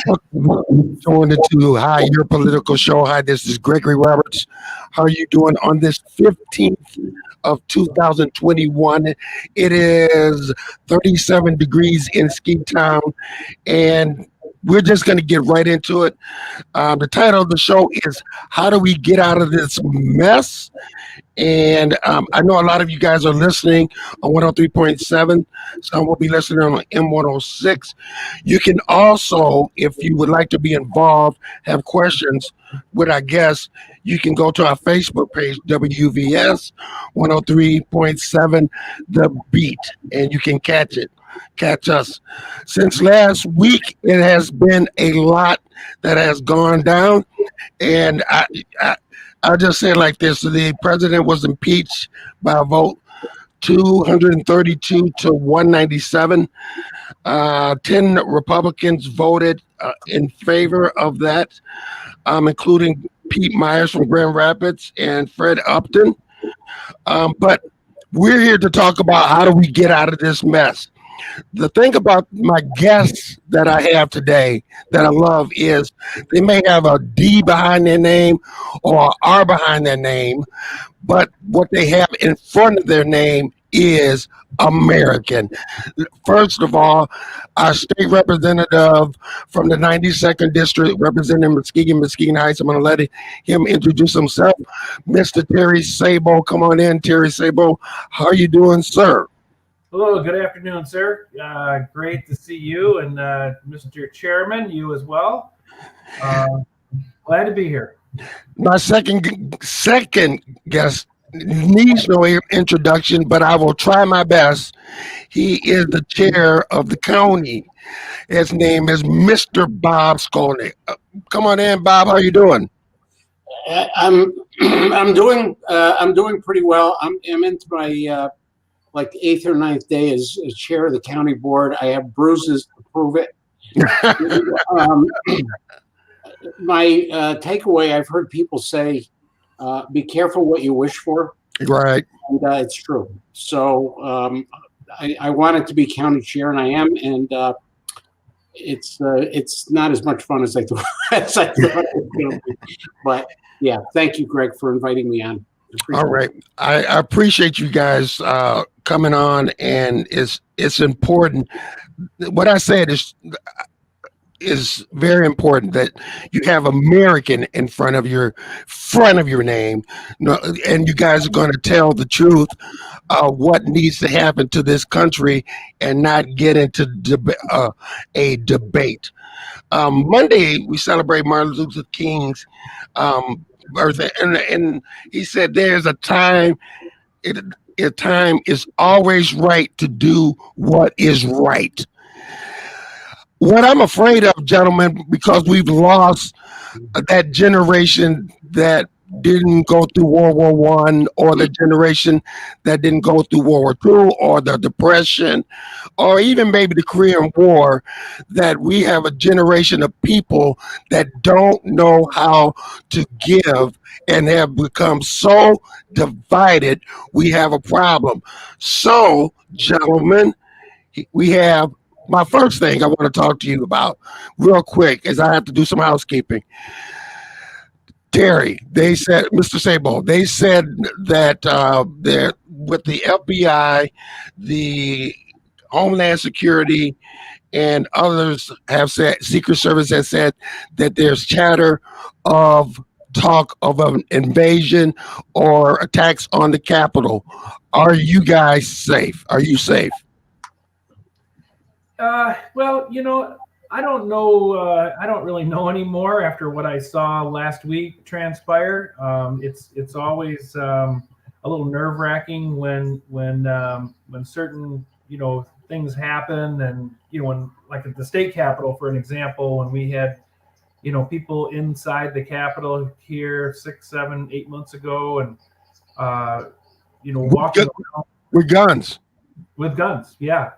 Welcome to Hi, your political show. Hi, this is Gregory Roberts. How are you doing on this 15th of 2021? It is 37 degrees in Ski Town, and we're just going to get right into it. The title of the show is How Do We Get Out of This Mess? And I know a lot of you guys are listening on 103.7. Some will be listening on M106. You can also, if you would like to be involved, have questions with our guests, you can go to our Facebook page, WVS 103.7 The Beat, and you can catch us. Since last week, it has been a lot that has gone down, and I'll just say it like this: the president was impeached by a vote 232 to 197. 10 Republicans voted in favor of that, including Pete Myers from Grand Rapids and Fred Upton. But we're here to talk about how do we get out of this mess. The thing about my guests that I have today that I love is they may have a D behind their name or a R behind their name, but what they have in front of their name is American. First of all, our state representative from the 92nd district representing Muskegon Heights. I'm going to let him introduce himself. Mr. Terry Sabo, come on in, Terry Sabo. How are you doing, sir? Hello, good afternoon, sir. Great to see you and Mr. Chairman, you as well. Glad to be here. My second guest needs no introduction, but I will try my best. He is the chair of the county. His name is Mr. Bob Scolnik. Come on in, Bob. How you doing? I'm doing pretty well. I'm into my like 8th or 9th day as chair of the county board. I have bruises to prove it. My takeaway, I've heard people say, be careful what you wish for. Right. And it's true. So I wanted to be county chair, and I am, and it's not as much fun as I thought it was going to be. But yeah, thank you, Greg, for inviting me on. All right. I appreciate you guys coming on, and it's important. What I said is very important that you have American in front of your name, and you guys are going to tell the truth what needs to happen to this country and not get into a debate. Monday we celebrate Martin Luther King's birthday, and he said there's a time. A time is always right to do what is right. What I'm afraid of, gentlemen, because we've lost that generation that didn't go through World War One, or the generation that didn't go through World War II, or the Depression, or even maybe the Korean War, that we have a generation of people that don't know how to give and have become so divided. We have a problem. So, gentlemen, we have. My first thing I want to talk to you about real quick is I have to do some housekeeping. Terry, they said, Mr. Sabo, they said that they're with the FBI, the Homeland Security, and others have said, Secret Service has said that there's chatter of talk of an invasion or attacks on the Capitol. Are you guys safe? Are you safe? Well, I don't know. I don't really know anymore after what I saw last week transpire. It's always a little nerve-wracking when certain things happen, and when, like at the state capitol, for an example, when we had people inside the capitol here 6, 7, 8 months ago, and walking around with guns. With guns, yeah.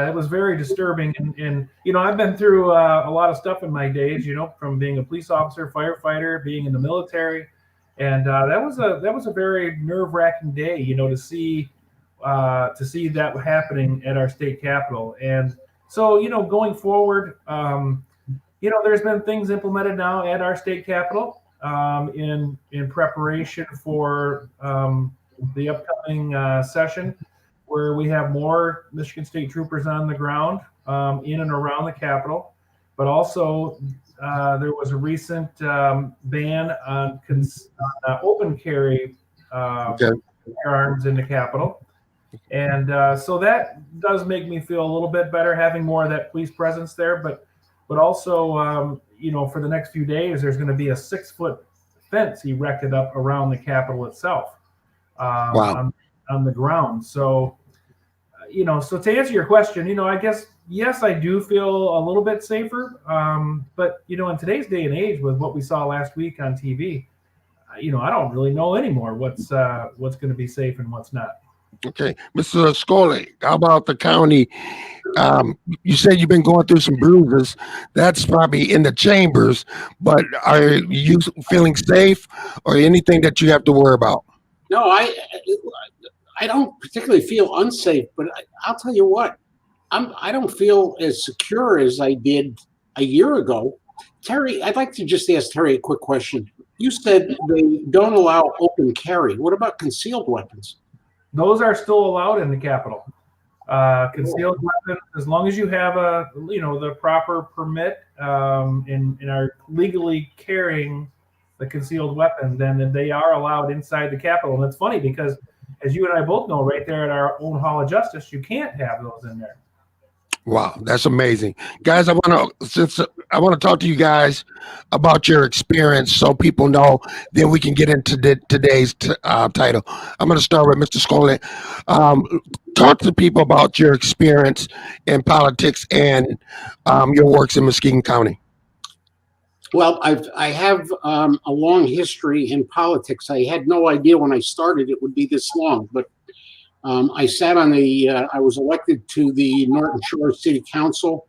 It was very disturbing, and I've been through a lot of stuff in my days, from being a police officer, firefighter, being in the military, and that was a very nerve-wracking day, to see that happening at our state capitol. And so, going forward, there's been things implemented now at our state capitol in preparation for the upcoming session, where we have more Michigan State troopers on the ground in and around the Capitol. But also, there was a recent ban on open carry firearms in the Capitol. And so that does make me feel a little bit better, having more of that police presence there. But also, for the next few days, there's going to be a 6-foot fence erected up around the Capitol itself on the ground. So, so to answer your question, I guess, yes, I do feel a little bit safer. But, in today's day and age, with what we saw last week on TV, I don't really know anymore what's going to be safe and what's not. Okay, Mr. Scolnik, how about the county? You said you've been going through some bruises. That's probably in the chambers, but are you feeling safe or anything that you have to worry about? No, I don't particularly feel unsafe, but I'll tell you what, I don't feel as secure as I did a year ago. Terry, I'd like to just ask Terry a quick question. You said they don't allow open carry. What about concealed weapons? Those are still allowed in the Capitol. Concealed weapons, as long as you have the proper permit and are legally carrying the concealed weapon, then they are allowed inside the Capitol. And it's funny because, as you and I both know, right there at our own Hall of Justice, you can't have those in there. Wow, that's amazing, guys. I want to talk to you guys about your experience, so people know. Then we can get into today's title. I'm going to start with Mr. Scolnik. Talk to people about your experience in politics and your works in Muskegon County. Well, I have a long history in politics. I had no idea when I started it would be this long, but I sat on I was elected to the Norton Shore City Council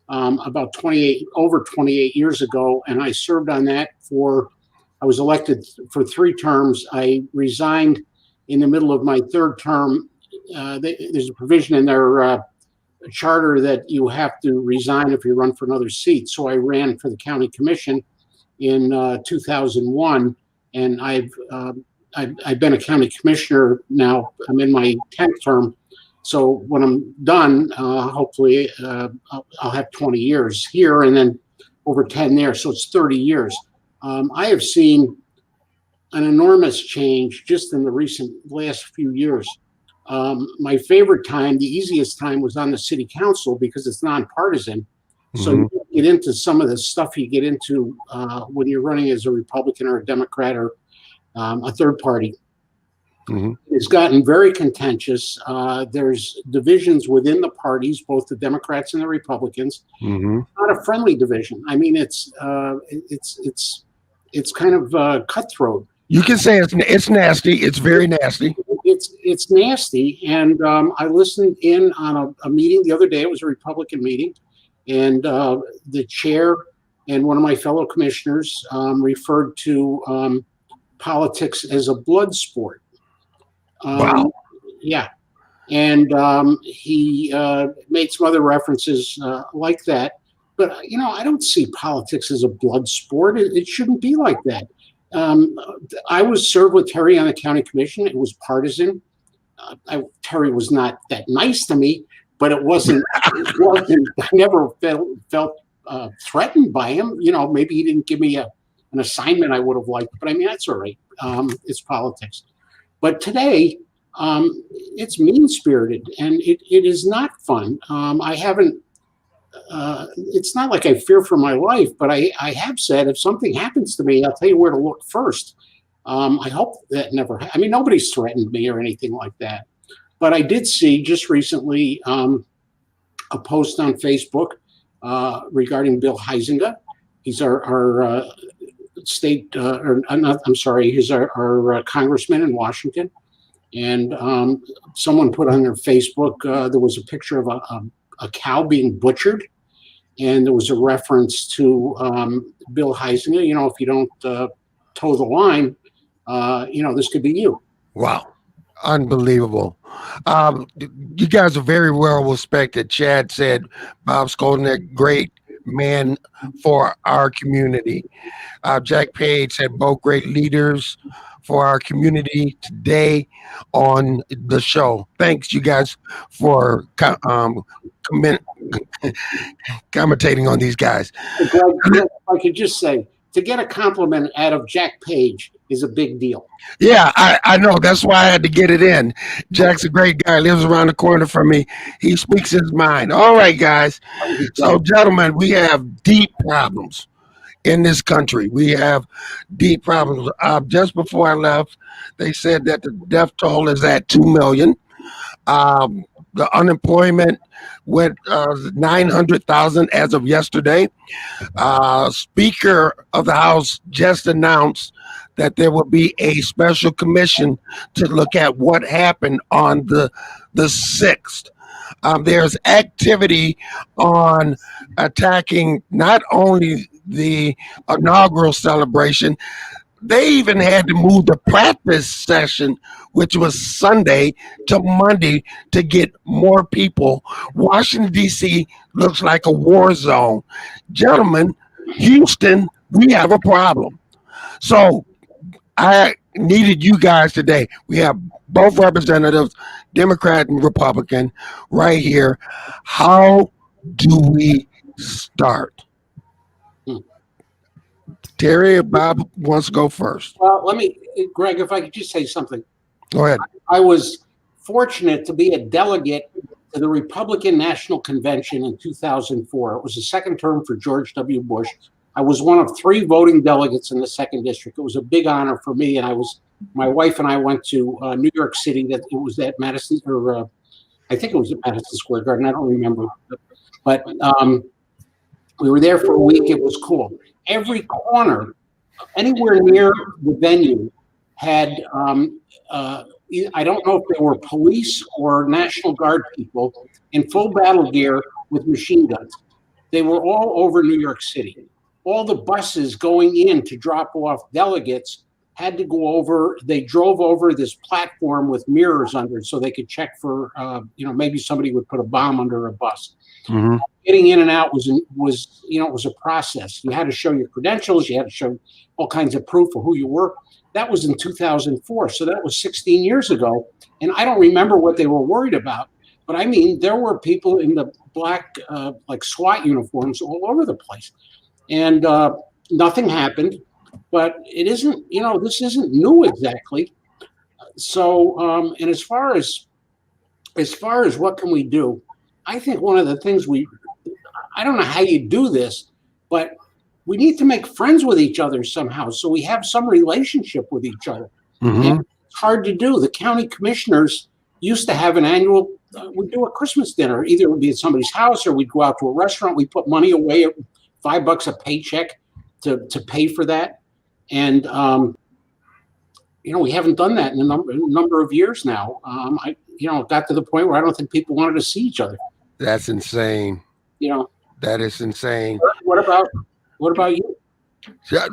about 28 years ago, and I served on that I was elected for 3 terms. I resigned in the middle of my 3rd term. There's a provision in their charter that you have to resign if you run for another seat. So I ran for the county commission in 2001, and I've been a county commissioner now. I'm in my 10th term. So when I'm done, hopefully I'll have 20 years here and then over 10 there. So it's 30 years. I have seen an enormous change just in the last few years. My favorite time, the easiest time, was on the city council because it's nonpartisan. Mm-hmm. So you get into some of the stuff you get into when you're running as a Republican or a Democrat or a third party. Mm-hmm. It's gotten very contentious. There's divisions within the parties, both the Democrats and the Republicans. Mm-hmm. Not a friendly division. I mean, it's kind of cutthroat. You can say it's nasty. It's very nasty. It's nasty. And I listened in on a meeting the other day. It was a Republican meeting, and the chair and one of my fellow commissioners referred to politics as a blood sport. Wow. Yeah. And he made some other references like that. But, I don't see politics as a blood sport. It shouldn't be like that. I was served with Terry on the county commission. It was partisan. Terry was not that nice to me, but it wasn't. I never felt threatened by him. Maybe he didn't give me an assignment I would have liked, but I mean, that's all right. It's politics. But today, it's mean-spirited, and it is not fun. I haven't. It's not like I fear for my life, but I have said if something happens to me, I'll tell you where to look first. I hope that never. I mean, nobody's threatened me or anything like that. But I did see just recently a post on Facebook regarding Bill Huizenga. He's our state, he's our congressman in Washington. And someone put on their Facebook, there was a picture of a cow being butchered. And there was a reference to Bill Huizenga, if you don't toe the line, this could be you. Wow. Unbelievable. You guys are very well respected. Chad said Bob Scolnik, great man for our community. Jack Page had both great leaders for our community today on the show. Thanks, you guys, for comment, commentating on these guys. Greg, if I could just say, to get a compliment out of Jack Page is a big deal. Yeah, I know. That's why I had to get it in. Jack's a great guy, lives around the corner from me. He speaks his mind. All right, guys. So, gentlemen, we have deep problems in this country. We have deep problems. Just before I left, they said that the death toll is at 2 million. The unemployment went 900,000 as of yesterday. Speaker of the House just announced that there will be a special commission to look at what happened on the 6th. There's activity on attacking not only the inaugural celebration, they even had to move the practice session, which was Sunday, to Monday to get more people. Washington, D.C. looks like a war zone. Gentlemen, Houston, we have a problem. So I needed you guys today. We have both representatives, Democrat and Republican, right here. How do we start? Terry, Bob wants to go first. Well, Greg, if I could just say something. Go ahead. I was fortunate to be a delegate to the Republican National Convention in 2004. It was the second term for George W. Bush. I was one of 3 voting delegates in the 2nd district. It was a big honor for me, and my wife and I went to New York City. It was at Madison, or I think it was at Madison Square Garden. I don't remember, but we were there for a week. It was cool. Every corner, anywhere near the venue, had I don't know if they were police or National Guard people in full battle gear with machine guns. They were all over New York City. All the buses going in to drop off delegates had to go over. They drove over this platform with mirrors under it so they could check for, maybe somebody would put a bomb under a bus. Mm-hmm. Getting in and out was a process. You had to show your credentials. You had to show all kinds of proof of who you were. That was in 2004. So that was 16 years ago. And I don't remember what they were worried about. But I mean, there were people in the black, like SWAT uniforms all over the place. And nothing happened. But it isn't, this isn't new exactly. So, and as far as what can we do, I think one of the things I don't know how you do this, but we need to make friends with each other somehow so we have some relationship with each other. Mm-hmm. And it's hard to do. The county commissioners used to have an annual, we'd do a Christmas dinner. Either it would be at somebody's house or we'd go out to a restaurant. We put money away, $5 a paycheck to pay for that. And, we haven't done that in a number of years now. It got to the point where I don't think people wanted to see each other. That's insane. That is insane. What about you?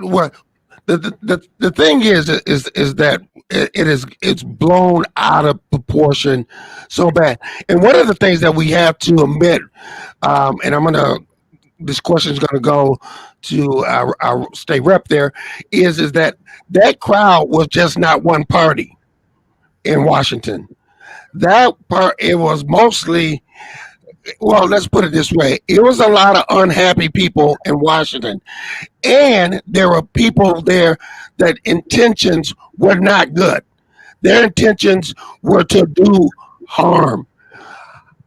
Well, the thing is that it's blown out of proportion so bad. And one of the things that we have to admit, and this question is going to go to our state rep there, is that crowd was just not one party in Washington. That part, it was mostly, well, let's put it this way. It was a lot of unhappy people in Washington. And there were people there that intentions were not good. Their intentions were to do harm.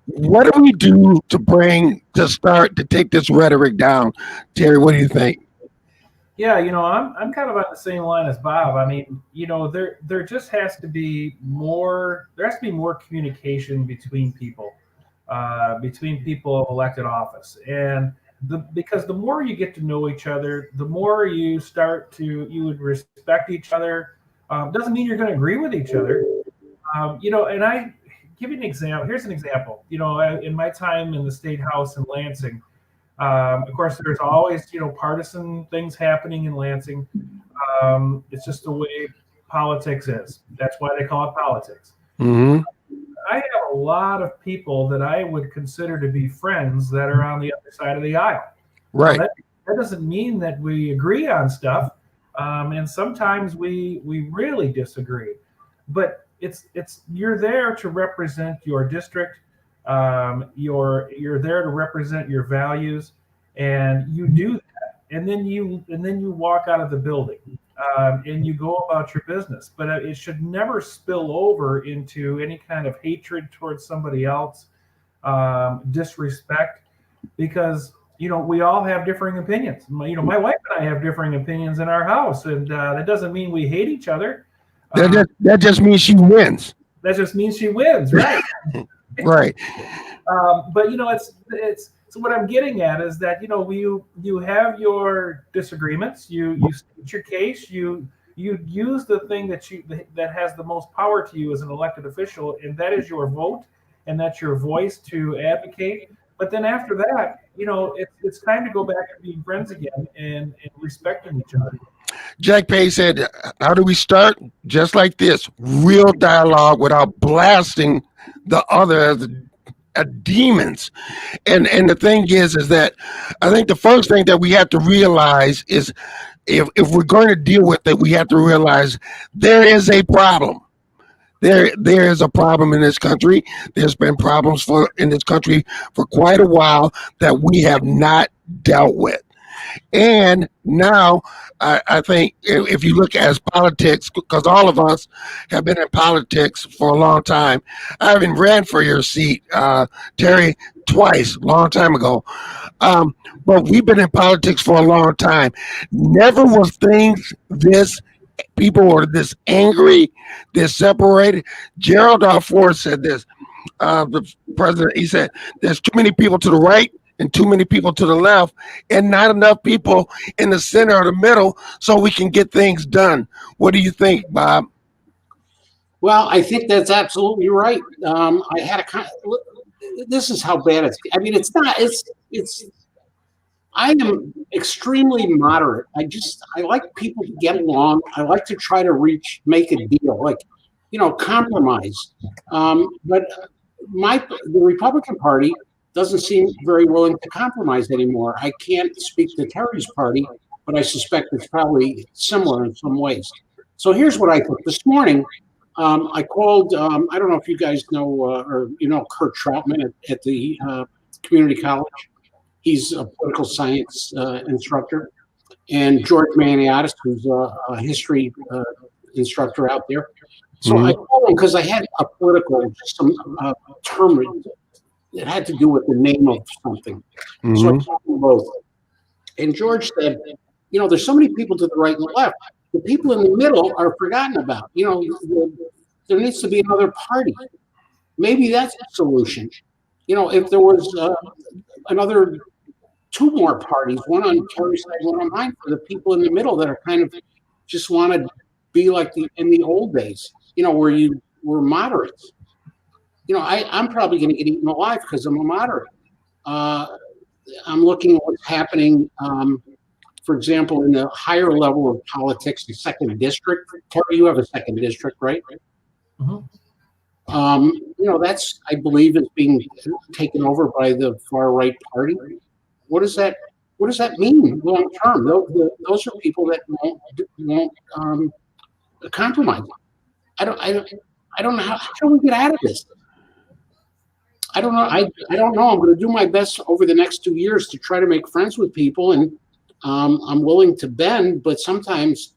What do we do to start to take this rhetoric down? Terry, what do you think? Yeah, I'm kind of on the same line as Bob. I mean, there just has to be more communication between people of elected office. And because the more you get to know each other, the more you would respect each other. Doesn't mean you're going to agree with each other. And I give you an example. Here's an example. In my time in the State House in Lansing, of course, there's always, partisan things happening in Lansing. It's just the way politics is. That's why they call it politics. Mm-hmm. I have a lot of people that I would consider to be friends that are on the other side of the aisle. Right. That doesn't mean that we agree on stuff, and sometimes we really disagree. But it's you're there to represent your district. You're there to represent your values, and you do that, and then you walk out of the building, and you go about your business. But it should never spill over into any kind of hatred towards somebody else, disrespect, because we all have differing opinions. My wife and I have differing opinions in our house, and that doesn't mean we hate each other. That just means she wins. That just means she wins, right? Right. But it's so what I'm getting at is that you have your disagreements, you state your case, you use the thing that has the most power to you as an elected official, and that is your vote, and that's your voice to advocate. But then after that, it's time to go back to being friends again and respecting each other. Jack Page said, how do we start? Just like this, real dialogue without blasting the other as demons. And the thing is that I think the first thing that we have to realize is if we're going to deal with it, we have to realize there is a problem. There is a problem in this country. There's been problems in this country for quite a while that we have not dealt with. And now I think if you look at politics, because all of us have been in politics for a long time. I haven't ran for your seat, Terry, twice, long time ago. But we've been in politics for a long time. Never was things this people were this angry, this separated. Gerald R. Ford said this. The president, he said, there's too many people to the right and too many people to the left, and not enough people in the center or the middle so we can get things done. What do you think, Bob? Well, I think that's absolutely right. I had this is how bad it's. I mean, it's not. It's. I am extremely moderate. I like people to get along. I like to try to make a deal, like, compromise. But the Republican Party doesn't seem very willing to compromise anymore. I can't speak to Terry's party, but I suspect it's probably similar in some ways. So here's what I think. This morning, I called. I don't know if you guys know or Kurt Troutman at the community college. He's a political science instructor, and George Maniotis, who's a history instructor out there. So I called him because I had a political term that had to do with the name of something. So I called them both. And George said, there's so many people to the right and the left. The people in the middle are forgotten about. There needs to be another party. Maybe that's the solution. If there was another 2 more parties, one on Terry's side, one on mine, for the people in the middle that are kind of just want to be like in the old days, where you were moderates. I'm probably going to get eaten alive because I'm a moderate. I'm looking at what's happening, for example, in the higher level of politics, the 2nd district. Terry, you have a 2nd district, right? That's, I believe, is being taken over by the far right party. What does that mean long term? Those are people that won't compromise. I don't know how do we get out of this. I don't know. I don't know. I'm going to do my best over the next 2 years to try to make friends with people, and I'm willing to bend, but sometimes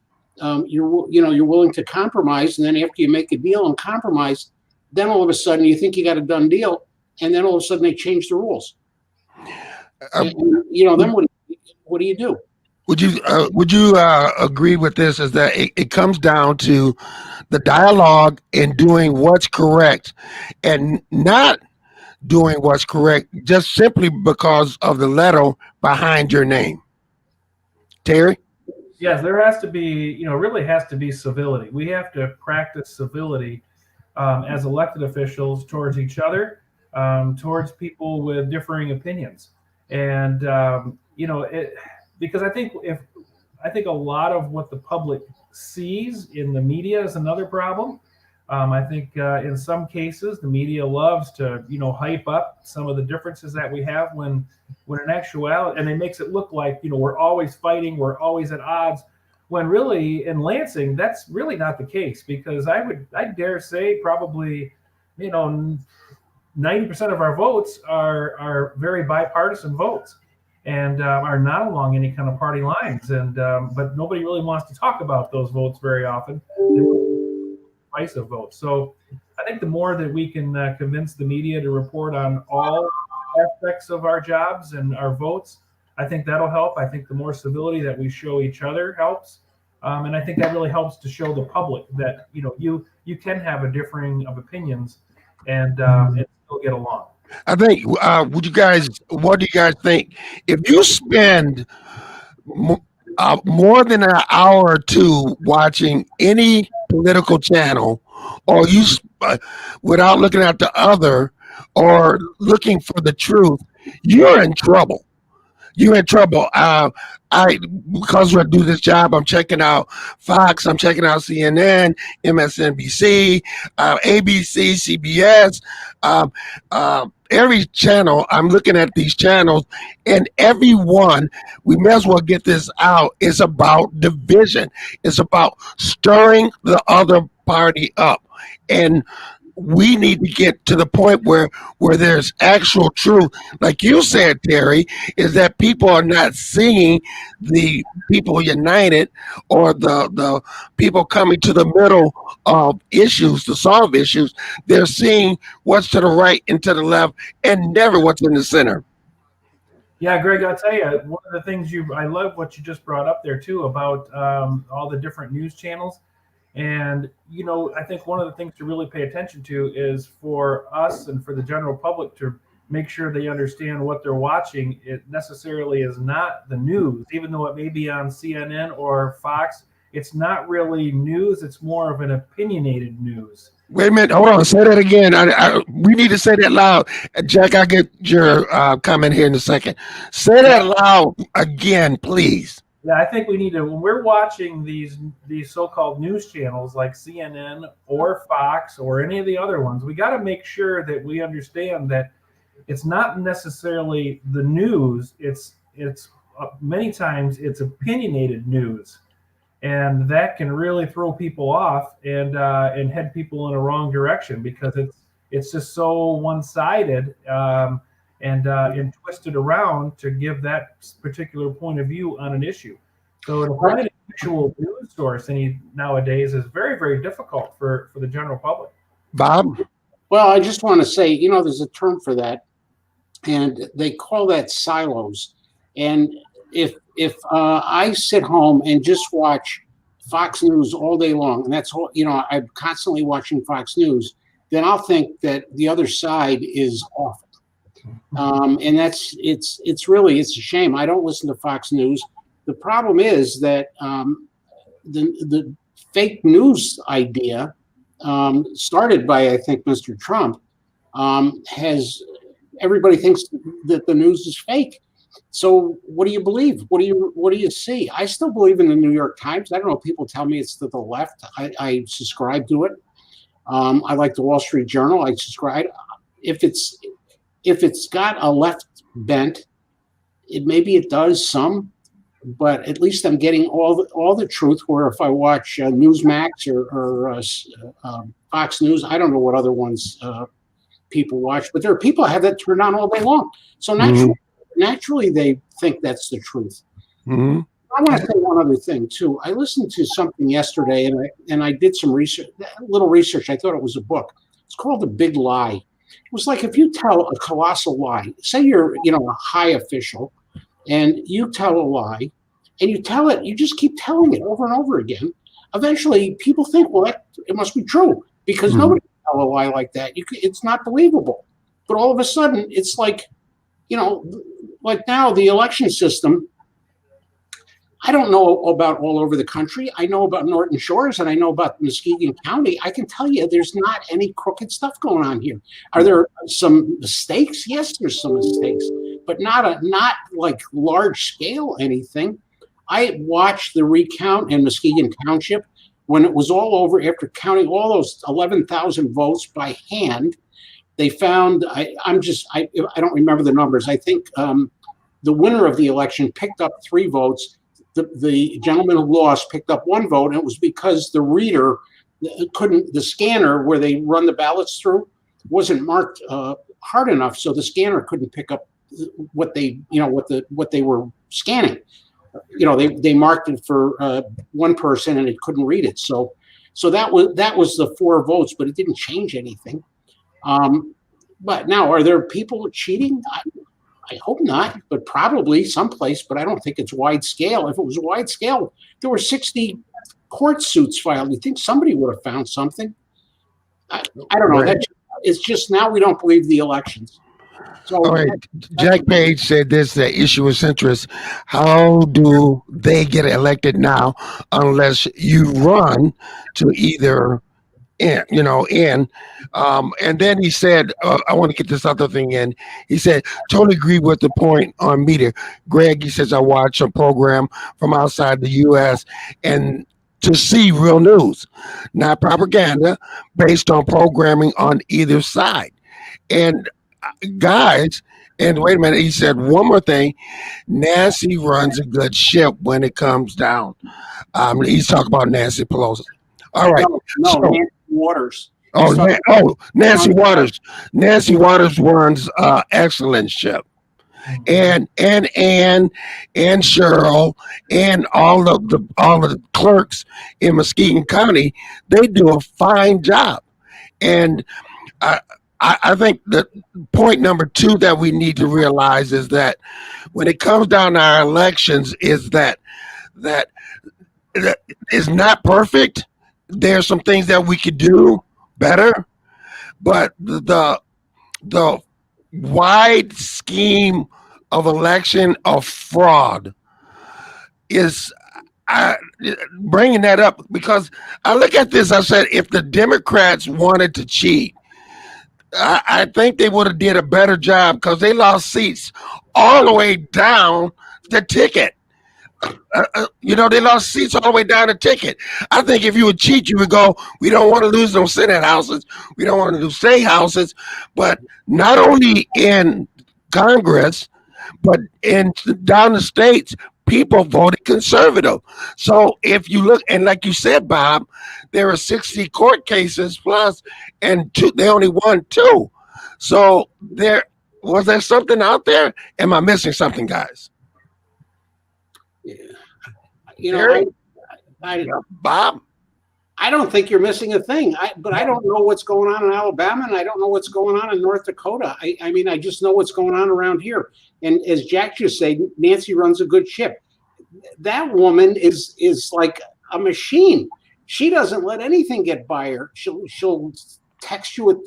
you're willing to compromise, and then after you make a deal and compromise, then all of a sudden you think you got a done deal, and then all of a sudden they change the rules. And, then what do you do? Would you agree with this? Is that it comes down to the dialogue and doing what's correct, and not doing what's correct just simply because of the letter behind your name. Terry? Yes, there has to be, really has to be civility. We have to practice civility as elected officials towards each other, towards people with differing opinions. And, because I think a lot of what the public sees in the media is another problem. I think in some cases the media loves to, hype up some of the differences that we have when in actuality, and it makes it look like, we're always fighting, we're always at odds, when really in Lansing that's really not the case, because I dare say probably, 90% of our votes are very bipartisan votes, and are not along any kind of party lines, and but nobody really wants to talk about those votes very often. Divisive votes. So I think the more that we can convince the media to report on all aspects of our jobs and our votes, I think that'll help. I think the more civility that we show each other helps, and I think that really helps to show the public that you can have a differing of opinions and still get along. I think. What do you guys think? If you spend more than an hour or two watching any political channel, or without looking at the other, or looking for the truth, you're in trouble. You're in trouble. Because we do this job, I'm checking out Fox, I'm checking out CNN, MSNBC, ABC, CBS, every channel. I'm looking at these channels, and every one, we may as well get this out. It's about division. It's about stirring the other party up, and we need to get to the point where there's actual truth. Like you said, Terry, is that people are not seeing the people united, or the people coming to the middle of issues to solve issues. They're seeing what's to the right and to the left, and never what's in the center. Yeah, Greg, I'll tell you, one of the things I love what you just brought up there too about all the different news channels. And, I think one of the things to really pay attention to is for us and for the general public to make sure they understand what they're watching. It necessarily is not the news, even though it may be on CNN or Fox. It's not really news. It's more of an opinionated news. Wait a minute, hold on. Say that again. We need to say that loud. Jack, I'll get your comment here in a second. Say that loud again, please. Yeah, I think we need to, when we're watching these so-called news channels like CNN or Fox or any of the other ones, we got to make sure that we understand that it's not necessarily the news. It's many times it's opinionated news, and that can really throw people off and head people in a wrong direction, because it's just so one-sided. And twisted around to give that particular point of view on an issue. So to find an actual news source nowadays is very, very difficult for the general public. Bob? Well, I just want to say, there's a term for that, and they call that silos. And if I sit home and just watch Fox News all day long, and that's all, I'm constantly watching Fox News, then I'll think that the other side is awful. And it's a shame. I don't listen to Fox News. The problem is that the fake news idea, started by, I think, Mr. Trump, everybody thinks that the news is fake. So what do you believe? What do you see? I still believe in the New York Times. I don't know. People tell me it's to the left. I subscribe to it. I like the Wall Street Journal. I subscribe. If it's got a left bent, maybe it does some, but at least I'm getting all the truth. Where if I watch Newsmax or Fox News, I don't know what other ones people watch, but there are people that have that turned on all day long. So naturally they think that's the truth. Mm-hmm. I want to say one other thing too. I listened to something yesterday, and I did some research, a little research. I thought it was a book. It's called The Big Lie. It was like, if you tell a colossal lie, say you're, a high official, and you tell a lie, and you tell it, you just keep telling it over and over again. Eventually, people think, well, it must be true, because nobody can tell a lie like that. It's not believable. But all of a sudden, it's like, like now the election system, I don't know about all over the country. I know about Norton Shores, and I know about Muskegon County. I can tell you there's not any crooked stuff going on here. Are there some mistakes? Yes, there's some mistakes, but not like large scale anything. I watched the recount in Muskegon Township. when it was all over, after counting all those 11,000 votes by hand, they found, I don't remember the numbers. I think the winner of the election picked up 3 votes. The gentleman who lost picked up 1 vote, and it was because the reader the scanner where they run the ballots through wasn't marked hard enough, so the scanner couldn't pick up what they were scanning. They marked it for one person and it couldn't read it. So that was the 4 votes, but it didn't change anything. But now, are there people cheating? I hope not, but probably someplace, but I don't think it's wide scale. If it was wide scale, there were 60 court suits filed. You think somebody would have found something? I don't know. Right. It's just now we don't believe the elections. So, all right, Jack Page said this, the issue of interest. How do they get elected now unless you run to either in, and then he said, I want to get this other thing in. He said, totally agree with the point on media. Greg, he says, I watch a program from outside the U.S. and to see real news, not propaganda based on programming on either side. And guys, and wait a minute, he said one more thing. Nancy runs a good ship when it comes down. He's talking about Nancy Pelosi. All right. No, Nancy Waters. Nancy Waters. Nancy Waters runs excellent ship. And Cheryl and all of the clerks in Muskegon County, they do a fine job. And I think that point number 2 that we need to realize is that when it comes down to our elections, is that is not perfect. There's some things that we could do better, but the wide scheme of election of fraud is bringing that up, because I look at this, I said, if the Democrats wanted to cheat, I think they would have did a better job, because they lost seats all the way down the ticket. They lost seats all the way down the ticket. I think if you would cheat, you would go, we don't want to lose those Senate houses. We don't want to lose state houses. But not only in Congress, but down the states, people voted conservative. So if you look, and like you said, Bob, there are 60 court cases plus, and they only won 2. So was there something out there? Am I missing something, guys? Bob, I don't think you're missing a thing. But I don't know what's going on in Alabama, and I don't know what's going on in North Dakota. I just know what's going on around here. And as Jack just said, Nancy runs a good ship. That woman is like a machine. She doesn't let anything get by her. She'll text you at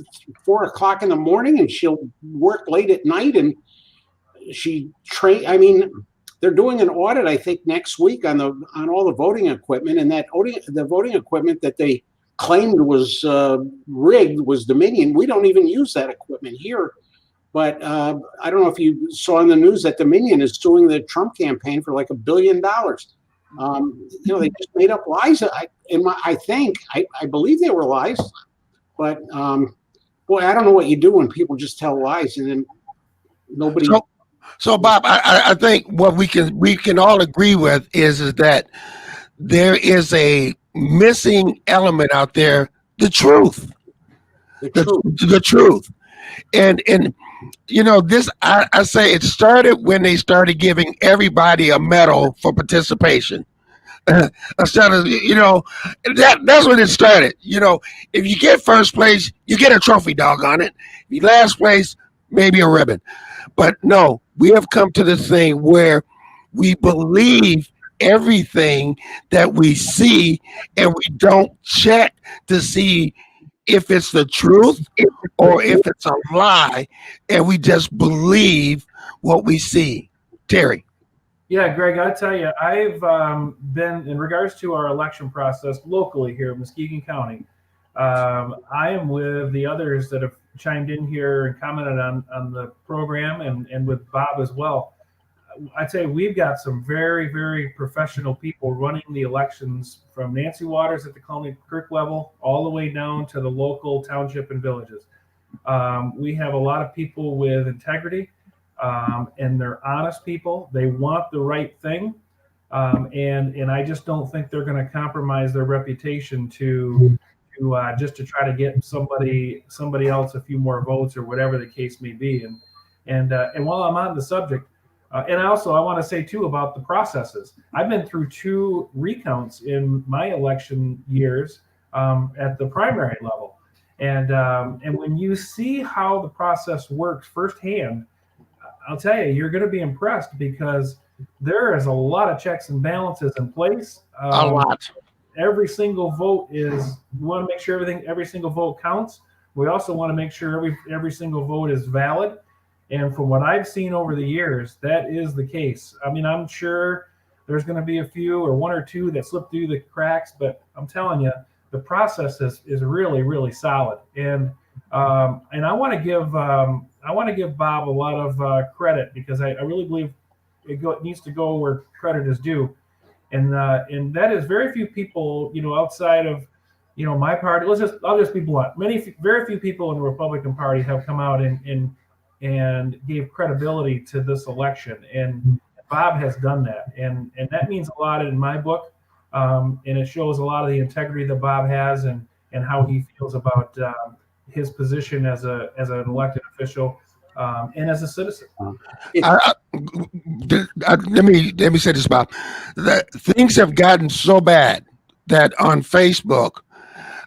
4 o'clock in the morning, and she'll work late at night. And they're doing an audit, I think, next week on all the voting equipment, and the voting equipment that they claimed was rigged was Dominion. We don't even use that equipment here. But I don't know if you saw in the news that Dominion is suing the Trump campaign for like $1 billion. They just made up lies. I believe they were lies. But boy, I don't know what you do when people just tell lies and then nobody. So Bob, I think what we can all agree with is that there is a missing element out there: the truth. The truth. And this, I say it started when they started giving everybody a medal for participation. Instead of, that's when it started. If you get first place, you get a trophy, doggone it. If you last place, maybe a ribbon. But no, we have come to this thing where we believe everything that we see, and we don't check to see if it's the truth or if it's a lie, and we just believe what we see. Terry. Yeah, Greg, I'll tell you, I've been, in regards to our election process locally here in Muskegon County, I am with the others that have chimed in here and commented on the program, and with Bob as well. I'd say we've got some very, very professional people running the elections, from Nancy Waters at the County Clerk level all the way down to the local township and villages. We have a lot of people with integrity, and they're honest people. They want the right thing, and I just don't think they're going to compromise their reputation to just to try to get somebody else a few more votes or whatever the case may be. And while I'm on the subject, and also I want to say too about the processes. I've been through 2 recounts in my election years at the primary level, and when you see how the process works firsthand, I'll tell you, you're going to be impressed, because there is a lot of checks and balances in place. A lot. Every single vote is, we want to make sure every single vote counts. We also want to make sure every single vote is valid. And from what I've seen over the years, that is the case. I mean, I'm sure there's going to be a few or 1 or 2 that slip through the cracks, but I'm telling you, the process is really, really solid. And I want to give Bob a lot of credit, because I really believe it needs to go where credit is due. And that is very few people, outside of, my party. I'll just be blunt. Very few people in the Republican Party have come out and gave credibility to this election. And Bob has done that. And that means a lot in my book. And it shows a lot of the integrity that Bob has, and how he feels about his position as an elected official, and as a citizen. Let me say this, Bob. That things have gotten so bad that on Facebook,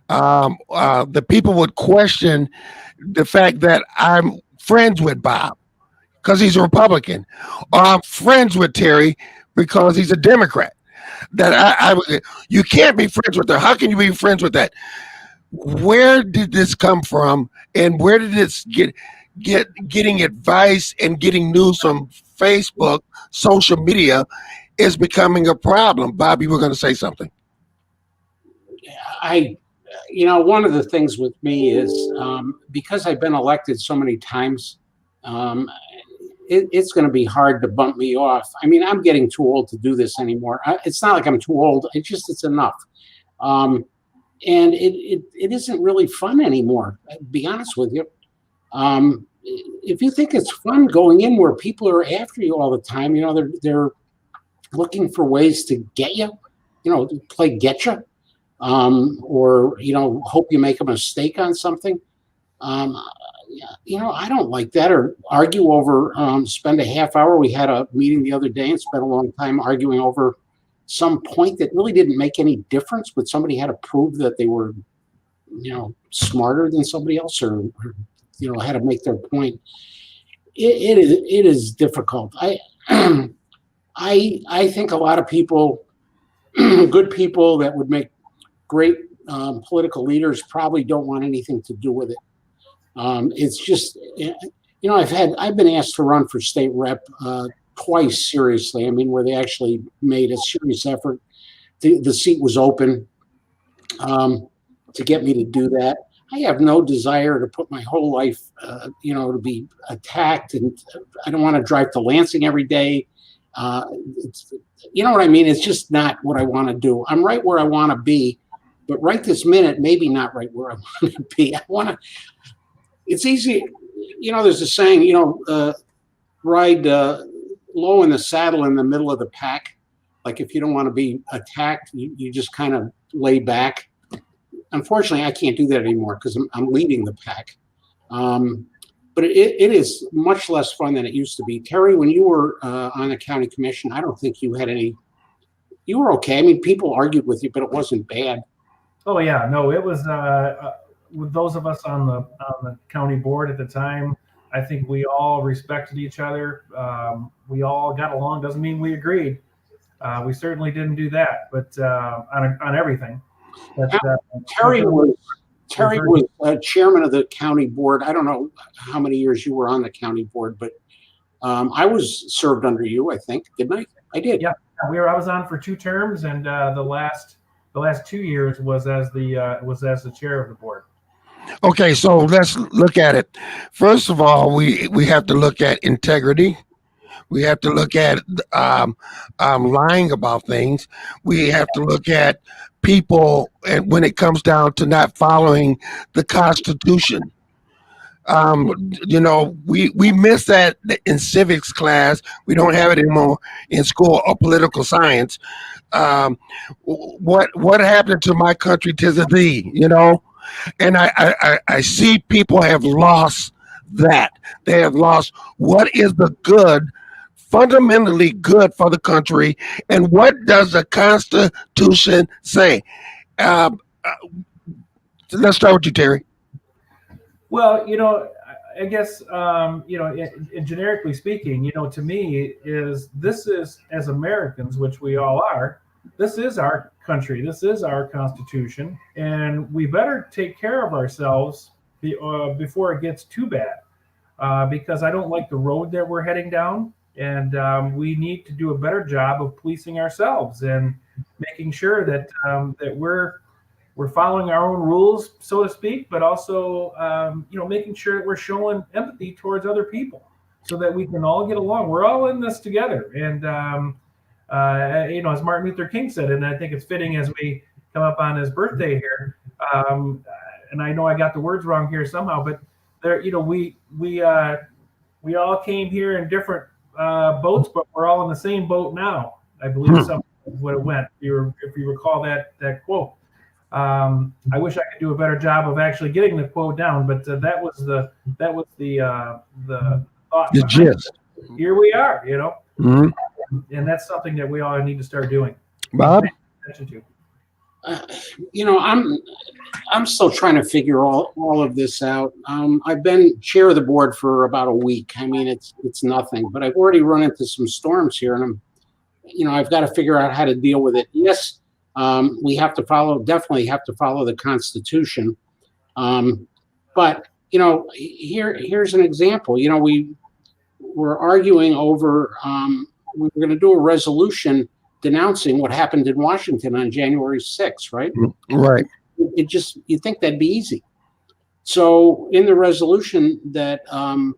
the people would question the fact that I'm friends with Bob because he's a Republican, or I'm friends with Terry because he's a Democrat. That you can't be friends with her. How can you be friends with that? Where did this come from, and where did this getting advice and getting news from Facebook, social media, is becoming a problem? Bob, you were going to say something. One of the things with me is because I've been elected so many times, it's going to be hard to bump me off. I mean, I'm getting too old to do this anymore. It's not like I'm too old. It's enough. And it isn't really fun anymore, to be honest with you. If you think it's fun going in where people are after you all the time, they're looking for ways to get you, play getcha, or, hope you make a mistake on something. I don't like that, or argue over, spend a half hour. We had a meeting the other day and spent a long time arguing over some point that really didn't make any difference, but somebody had to prove that they were, smarter than somebody else, or had to make their point. It is difficult. I think a lot of people, good people that would make great political leaders, probably don't want anything to do with it. It's just, I've been asked to run for state rep twice, seriously. I mean, where they actually made a serious effort. The seat was open to get me to do that. I have no desire to put my whole life, to be attacked, and I don't want to drive to Lansing every day. You know what I mean? It's just not what I want to do. I'm right where I want to be, but right this minute, maybe not right where I want to be. It's easy. There's a saying, ride low in the saddle in the middle of the pack. Like if you don't want to be attacked, you just kind of lay back. Unfortunately, I can't do that anymore because I'm leading the pack. But it is much less fun than it used to be. Terry, when you were on the county commission, I don't think you had any. You were okay. I mean, people argued with you, but it wasn't bad. Oh yeah, no, it was. With those of us on the county board at the time, I think we all respected each other. We all got along. Doesn't mean we agreed. We certainly didn't do that, but on everything. But, Terry was chairman of the county board. I don't know how many years you were on the county board, but I was served under you, I think, didn't I? I did. Yeah, I was on for 2 terms, and the last 2 years was as the chair of the board. Okay, so let's look at it. First of all, we have to look at integrity. We have to look at lying about things. We have to look at people, and when it comes down to not following the Constitution. We miss that in civics class. We don't have it anymore in school or political science. What happened to my country, 'tis of thee, and I see people have lost that. They have lost what is the good, fundamentally good for the country, and what does the Constitution say. Um, uh, let's start with you, Terry. Well, I guess generically speaking, to me this is, as Americans, which we all are, this is our country, this is our Constitution, and we better take care of ourselves before it gets too bad, because I don't like the road that we're heading down, and we need to do a better job of policing ourselves and making sure that we're following our own rules, so to speak, but also, making sure that we're showing empathy towards other people so that we can all get along. We're all in this together. And, as Martin Luther King said, and I think it's fitting as we come up on his birthday here, and I know I got the words wrong here somehow, but there, we all came here in different boats, but we're all in the same boat now. I believe some what it went. If you recall that quote. I wish I could do a better job of actually getting the quote down, but that was the thought. The gist. Here we are, Mm-hmm. and that's something that we all need to start doing. Bob? I'm still trying to figure all of this out. I've been chair of the board for about a week. I mean, it's nothing, but I've already run into some storms here, and I've got to figure out how to deal with it. Yes. We definitely have to follow the Constitution. But, here's an example. We're arguing over, we're going to do a resolution denouncing what happened in Washington on January 6th, right? Right. You think that'd be easy. So in the resolution that I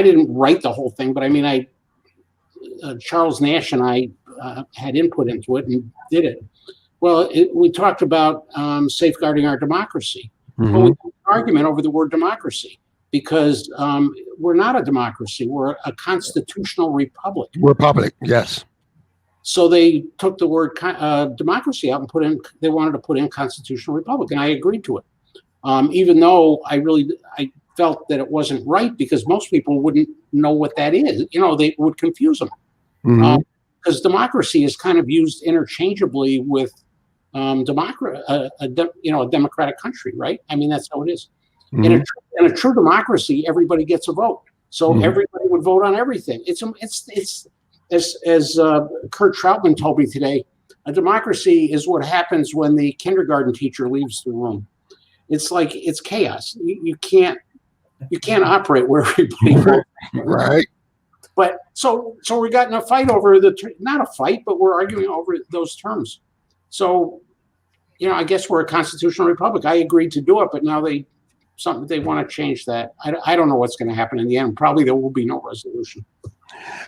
didn't write the whole thing, but I mean, Charles Nash and I had input into it and did it. Well, we talked about safeguarding our democracy. Mm-hmm. But we had an argument over the word democracy because we're not a democracy. We're a constitutional republic. Republic, yes. So they took the word democracy out and they wanted to put in constitutional republic, and I agreed to it. Even though I felt that it wasn't right because most people wouldn't know what that is. They would confuse them. Mm-hmm. Because democracy is kind of used interchangeably with a democratic country, right? I mean, that's how it is. Mm-hmm. In a true democracy, everybody gets a vote, so everybody would vote on everything. It's as Kurt Troutman told me today, a democracy is what happens when the kindergarten teacher leaves the room. It's like it's chaos. You can't operate where everybody votes. Right. But so we got in a fight over not a fight, but we're arguing over those terms. So, I guess we're a constitutional republic. I agreed to do it, but now they want to change that. I don't know what's going to happen in the end. Probably there will be no resolution.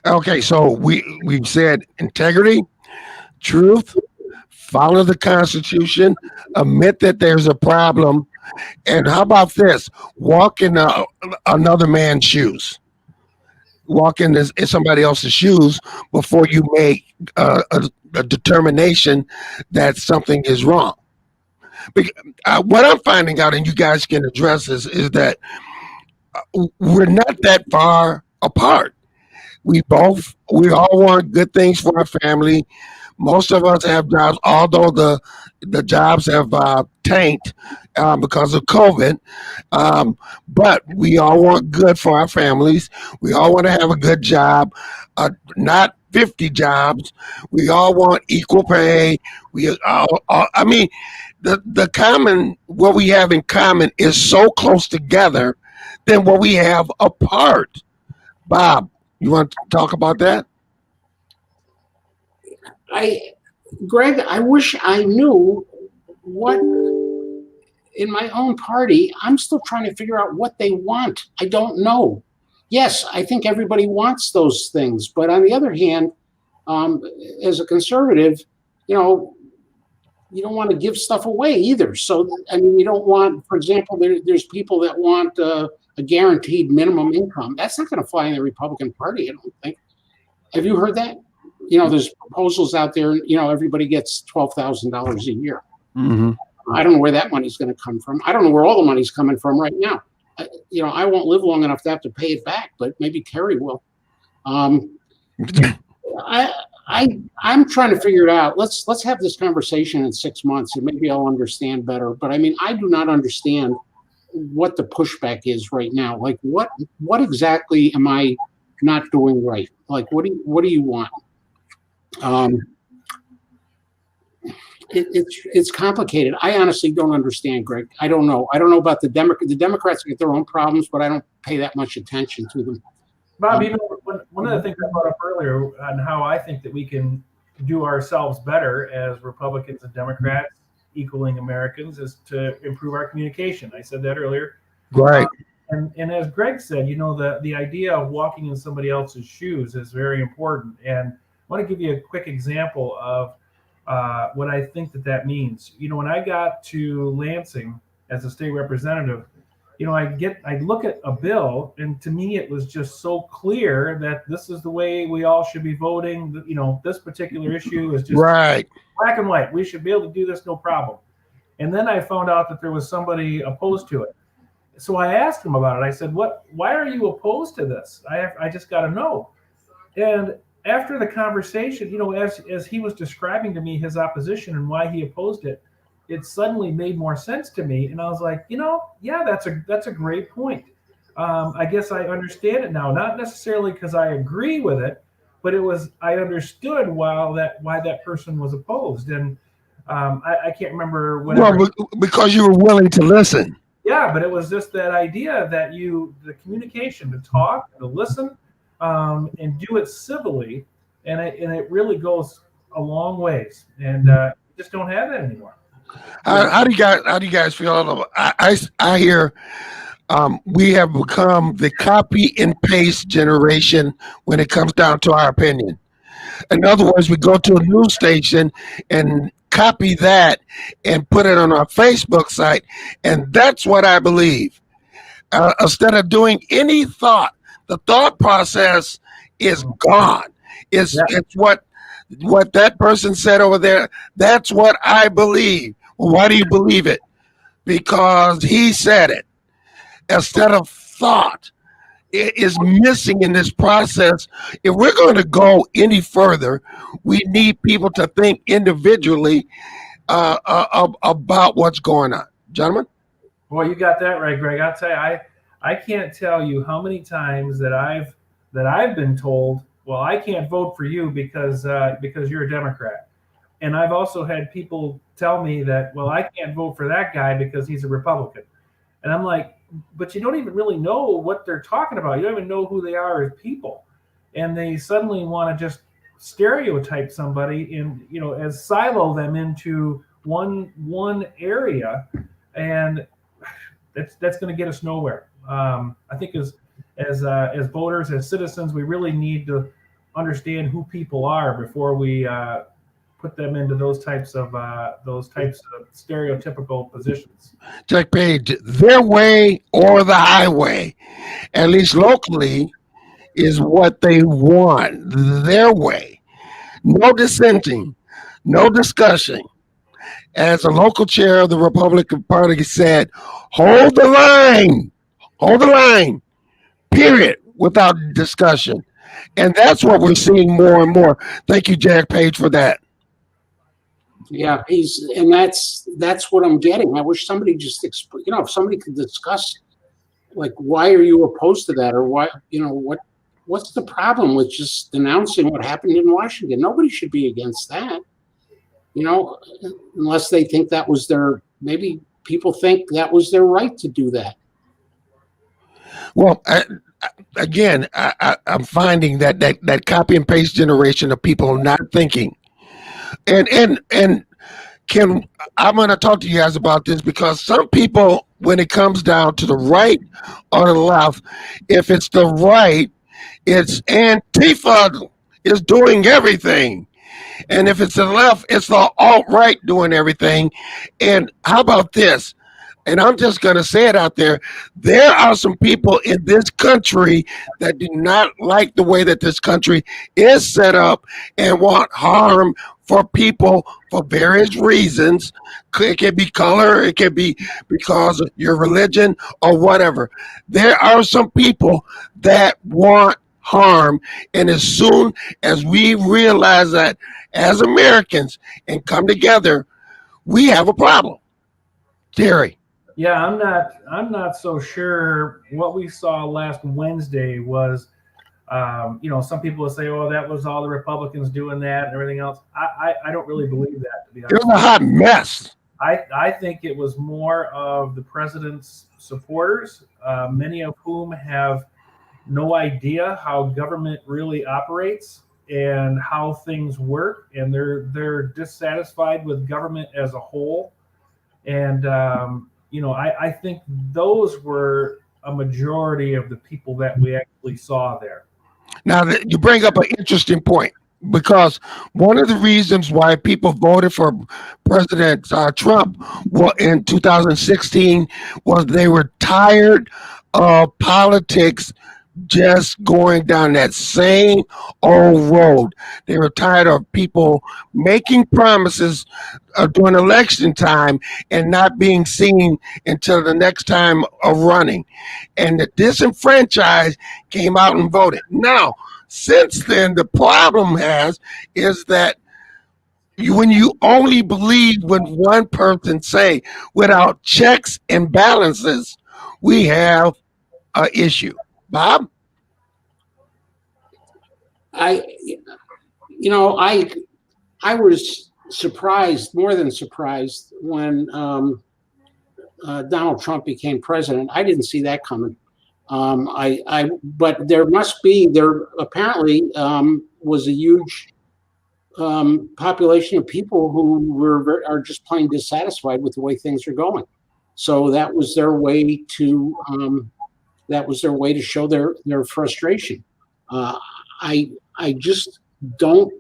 Okay, so we've said integrity, truth, follow the Constitution, admit that there's a problem, and how about this? Walk in another man's shoes. Walk in somebody else's shoes before you make a determination that something is wrong. What I'm finding out, and you guys can address this, is that we're not that far apart. We all want good things for our family. Most of us have jobs, although the jobs have tanked because of COVID. But we all want good for our families. We all want to have a good job, not 50 jobs. We all want equal pay. I mean, what we have in common is so close together than what we have apart. Bob, you want to talk about that? Greg, I wish I knew what in my own party. I'm still trying to figure out what they want. I don't know. yes, I think everybody wants those things. But on the other hand, as a conservative, you know, you don't want to give stuff away either. So, I mean, you don't want, for example, there's people that want a guaranteed minimum income. That's not going to fly in the Republican Party, I don't think. Have you heard that? You know, there's proposals out there, you know, everybody gets $12,000 a year. Mm-hmm. I don't know where that money's going to come from. I don't know where all the money's coming from right now. You know, I won't live long enough to have to pay it back, but maybe Terry will. I'm trying to figure it out. Let's have this conversation in 6 months, and maybe I'll understand better. But I mean, I do not understand what the pushback is right now. Like, what exactly am I not doing right? Like, what do you want? It's complicated. I honestly don't understand, Greg. I don't know. I don't know about the Democrats. The Democrats get their own problems, but I don't pay that much attention to them. Bob, you know, one of the things I brought up earlier on how I think that we can do ourselves better as Republicans and Democrats, equaling Americans, is to improve our communication. I said that earlier. Right. And as Greg said, you know, the idea of walking in somebody else's shoes is very important. And I want to give you a quick example of what I think that means. You know, when I got to Lansing as a state representative, you know, I look at a bill, and to me, it was just so clear that this is the way we all should be voting. You know, this particular issue is just Right. black and white. We should be able to do this, no problem. And then I found out that there was somebody opposed to it. So I asked him about it. I said, why are you opposed to this? I just got to know. And after the conversation, you know, as he was describing to me his opposition and why he opposed it, it suddenly made more sense to me. And I was like, you know, yeah, that's a great point. I guess I understand it now, not necessarily because I agree with it, but I understood why that person was opposed. And I can't remember whenever. Well, because you were willing to listen. Yeah, but it was just that idea that the communication, to talk, to listen, and do it civilly, and it really goes a long ways. And just don't have that anymore. How do you guys feel? I hear we have become the copy and paste generation when it comes down to our opinion. In other words, we go to a news station and copy that and put it on our Facebook site, and that's what I believe. Instead of doing any thought, the thought process is gone. It's what that person said over there. That's what I believe. Well, why do you believe it? Because he said it. Instead of thought, it is missing in this process. If we're going to go any further, we need people to think individually about what's going on. Gentlemen? Well, you got that right, Greg. I'll tell you, I can't tell you how many times that I've been told, well, I can't vote for you because you're a Democrat. And I've also had people tell me that, well, I can't vote for that guy because he's a Republican. And I'm like, but you don't even really know what they're talking about. You don't even know who they are as people. And they suddenly want to just stereotype somebody and, you know, as silo them into one area. And that's going to get us nowhere. I think as voters, as citizens, we really need to understand who people are before we put them into those types of stereotypical positions. Jack Page, their way or the highway, at least locally, is what they want. Their way. No dissenting, no discussion. As a local chair of the Republican Party said, hold the line, period, without discussion. And that's what we're seeing more and more. Thank you, Jack Page, for that. Yeah, that's what I'm getting. I wish somebody just if somebody could discuss, like, why are you opposed to that, or why, what's the problem with just denouncing what happened in Washington? Nobody should be against that, unless they think that was maybe people think that was their right to do that. Well, I'm finding that copy and paste generation of people not thinking. And can I'm going to talk to you guys about this because some people, when it comes down to the right or the left, if it's the right, it's Antifa is doing everything. And if it's the left, it's the alt right doing everything. And how about this? And I'm just going to say it out there. There are some people in this country that do not like the way that this country is set up and want harm for people for various reasons. It can be color, it can be because of your religion or whatever. There are some people that want harm. And as soon as we realize that as Americans and come together, we have a problem. Terry. Yeah, I'm not so sure. What we saw last Wednesday was, some people will say, "Oh, that was all the Republicans doing that and everything else." I don't really believe that, to be It honest. was a hot mess. I think it was more of the president's supporters, many of whom have no idea how government really operates and how things work, and they're dissatisfied with government as a whole. And I think those were a majority of the people that we actually saw there. Now, you bring up an interesting point because one of the reasons why people voted for President Trump in 2016 was they were tired of politics just going down that same old road. They were tired of people making promises during election time and not being seen until the next time of running. And the disenfranchised came out and voted. Now, since then, the problem is that when you only believe what one person say without checks and balances, we have an issue. Bob? I, you know, I was surprised, more than surprised, when Donald Trump became president. I didn't see that coming. But there apparently was a huge population of people who are just plain dissatisfied with the way things are going. So that was their way to show their frustration. I just don't.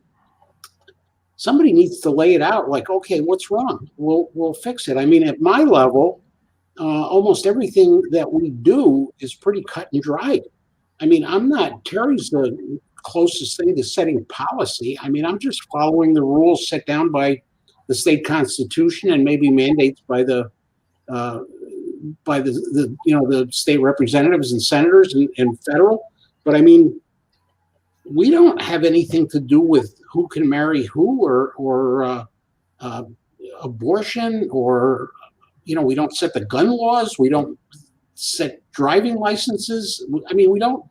Somebody needs to lay it out. Like, okay, what's wrong? We'll fix it. I mean, at my level, almost everything that we do is pretty cut and dried. I mean, Terry's the closest thing to setting policy. I mean, I'm just following the rules set down by the state constitution and maybe mandates by the state representatives and senators and federal. But I mean, we don't have anything to do with who can marry who or abortion, or we don't set the gun laws. We don't set driving licenses. I mean, we don't.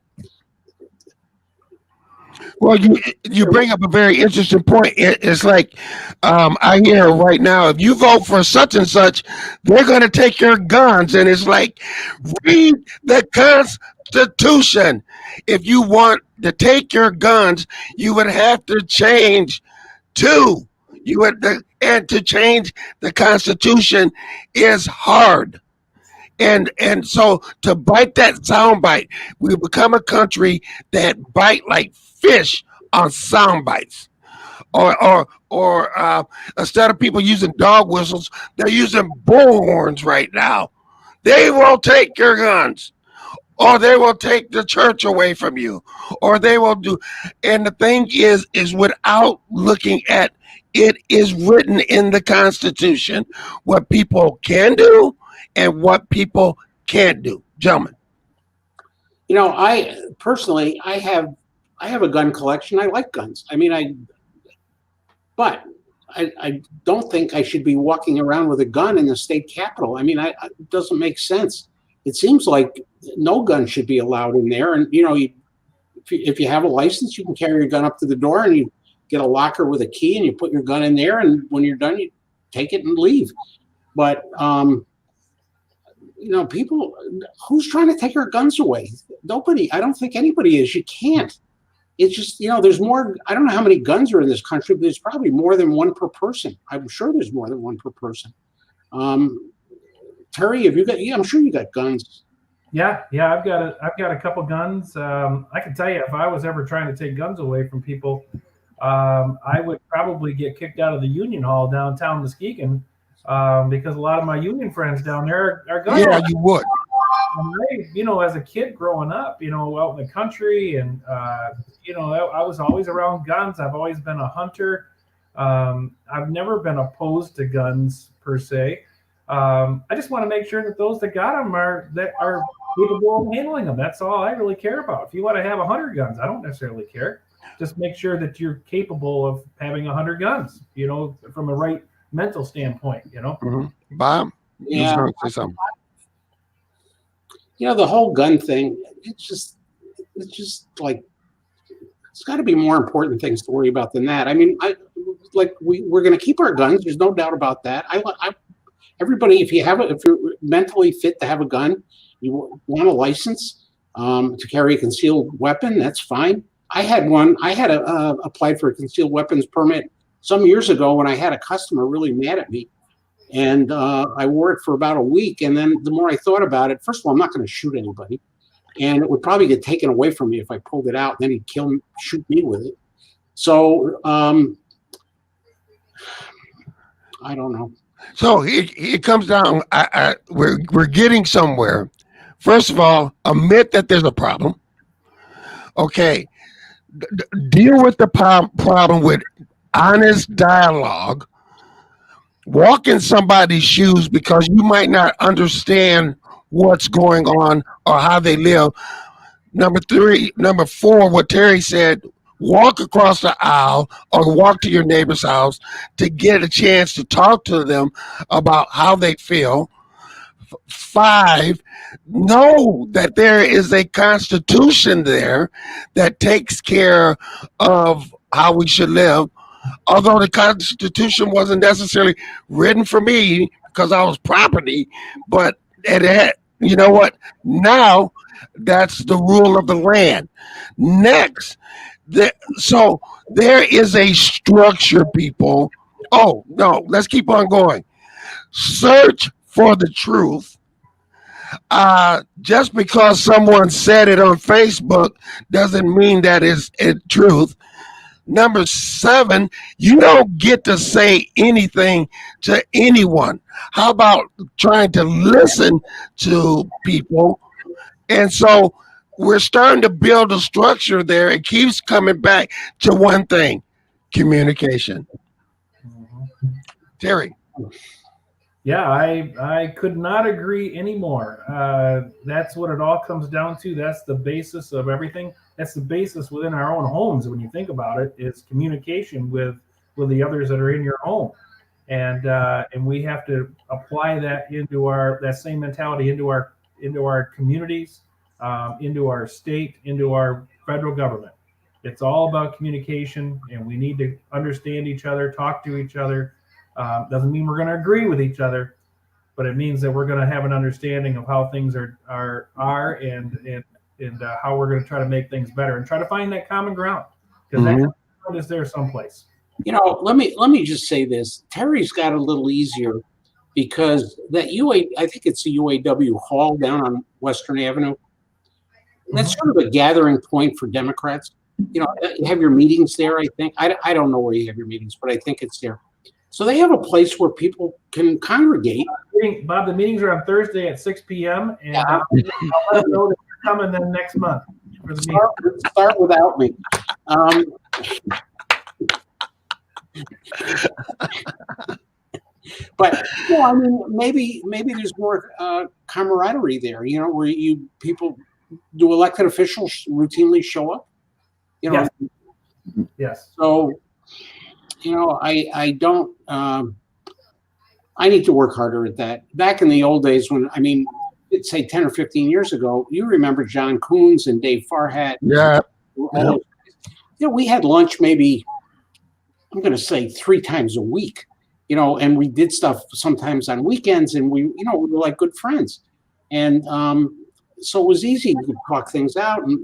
Well, you bring up a very interesting point. It's like I hear right now, if you vote for such and such, they're going to take your guns, and it's like, read the Constitution. If you want to take your guns, you would have to change two. And to change the Constitution is hard. And so to bite that soundbite, we become a country that bite like fish on sound bites. Or instead of people using dog whistles, they're using bullhorns right now. They will take your guns, or they will take the church away from you, or they will do. And the thing is without looking at it, is written in the Constitution what people can do and what people can't do. Gentlemen. I personally, I have a gun collection. I like guns. I mean, but I don't think I should be walking around with a gun in the state capitol. I mean, it doesn't make sense. It seems like no gun should be allowed in there. And if you have a license, you can carry your gun up to the door, and you get a locker with a key, and you put your gun in there. And when you're done, you take it and leave. But people, who's trying to take our guns away? Nobody. I don't think anybody is. You can't. it's just, there's more. I don't know how many guns are in this country, but there's probably more than one per person. I'm sure there's more than one per person. Terry, have you got? Yeah, I'm sure you got guns. Yeah, I've got a couple guns. I can tell you, if I was ever trying to take guns away from people, I would probably get kicked out of the Union Hall downtown Muskegon, because a lot of my Union friends down there are gun Yeah, owners. you would. And as a kid growing up, out in the country, and I was always around guns. I've always been a hunter. I've never been opposed to guns per se. I just want to make sure that those that got them are capable of handling them. That's all I really care about. If you want to have 100 guns, I don't necessarily care. Just make sure that you're capable of having 100 guns, from a right mental standpoint, Bob, you was Yeah. going to say something. The whole gun thing, it's just like, it's got to be more important things to worry about than that. I mean, we're going to keep our guns. There's no doubt about that. Everybody, if you're mentally fit to have a gun, you want a license to carry a concealed weapon, that's fine. I had one. I had applied for a concealed weapons permit some years ago when I had a customer really mad at me. And I wore it for about a week. And then the more I thought about it, first of all, I'm not going to shoot anybody. And it would probably get taken away from me if I pulled it out. Then he'd shoot me with it. So I don't know. So it comes down. We're getting somewhere. First of all, admit that there's a problem. Okay, deal with the problem with honest dialogue. Walk in somebody's shoes, because you might not understand what's going on or how they live. Number 4, what Terry said, walk across the aisle or walk to your neighbor's house to get a chance to talk to them about how they feel. 5, know that there is a constitution there that takes care of how we should live. Although the Constitution wasn't necessarily written for me because I was property, but it had, you know what? Now that's the rule of the land. Next, so there is a structure, people. Oh, no, let's keep on going. Search for the truth. Just because someone said it on Facebook doesn't mean that it's truth. Number 7, you don't get to say anything to anyone. How about trying to listen to people? And so we're starting to build a structure there. It keeps coming back to one thing: communication. Terry. Yeah, I could not agree anymore. That's what it all comes down to. That's the basis of everything. That's the basis within our own homes. When you think about it, is communication with the others that are in your home, and we have to apply that that same mentality into our communities, into our state, into our federal government. It's all about communication, and we need to understand each other, talk to each other. Doesn't mean we're going to agree with each other, but it means that we're going to have an understanding of how things are and how we're going to try to make things better and try to find that common ground, because that common ground is there someplace. Let me just say this. Terry's got a little easier because that I think it's the UAW hall down on Western Avenue. That's sort of a gathering point for Democrats. You have your meetings there, I think. I don't know where you have your meetings, but I think it's there. So they have a place where people can congregate. Bob, the meetings are on Thursday at 6 p.m. And I'll let them know that you're coming then next month. Start without me. But I mean, maybe there's more camaraderie there. Where people do elected officials routinely show up. Yes. Yes. So. I don't. I need to work harder at that. Back in the old days, it's say 10 or 15 years ago, you remember John Coons and Dave Farhat. Yeah. We had lunch maybe, I'm going to say 3 times a week, and we did stuff sometimes on weekends, and we were like good friends. And so it was easy to talk things out and,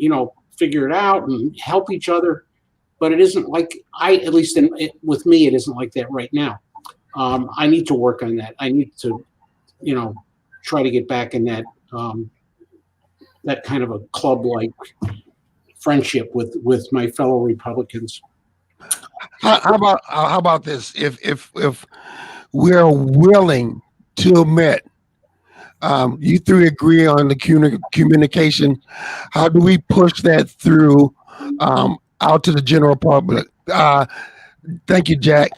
figure it out and help each other. But it isn't like at least with me, it isn't like that right now. I need to work on that. I need to, try to get back in that that kind of a club-like friendship with my fellow Republicans. How about this? If we're willing to admit, you three agree on the communication, how do we push that through out to the general public? Thank you, Jack.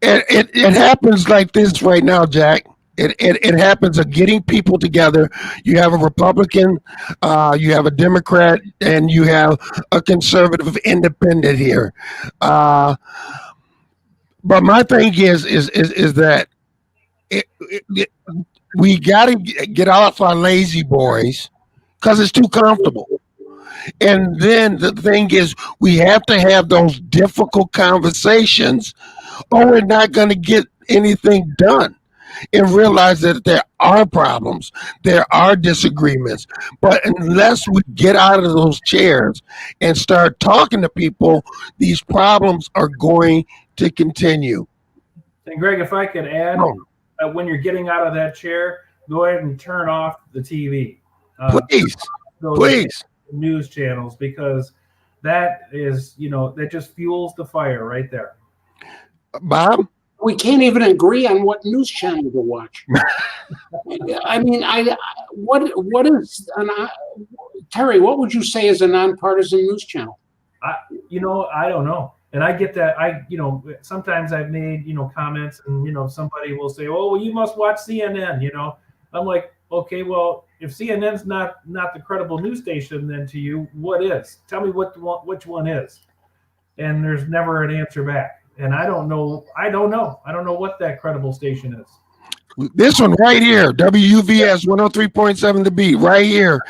It happens like this right now, Jack. It happens of getting people together. You have a Republican, you have a Democrat, and you have a conservative independent here. But my thing is that we got to get off our lazy boys because it's too comfortable. And then the thing is, we have to have those difficult conversations, or we're not going to get anything done. And realize that there are problems, there are disagreements, but unless we get out of those chairs and start talking to people, these problems are going to continue. And Greg, if I could add, when you're getting out of that chair, go ahead and turn off the TV. Please. News channels, because that is, that just fuels the fire right there. Bob? We can't even agree on what news channel to watch. I mean, what is Terry? What would you say is a nonpartisan news channel? I don't know, and I get that. Sometimes I've made comments, and somebody will say, "Oh, well, you must watch CNN." I'm like, okay, well, if CNN's not the credible news station, then to you, what is? Tell me which one is, and there's never an answer back. And I don't know what that credible station is. This one right here, WUVS 103.7 The Beat, right here.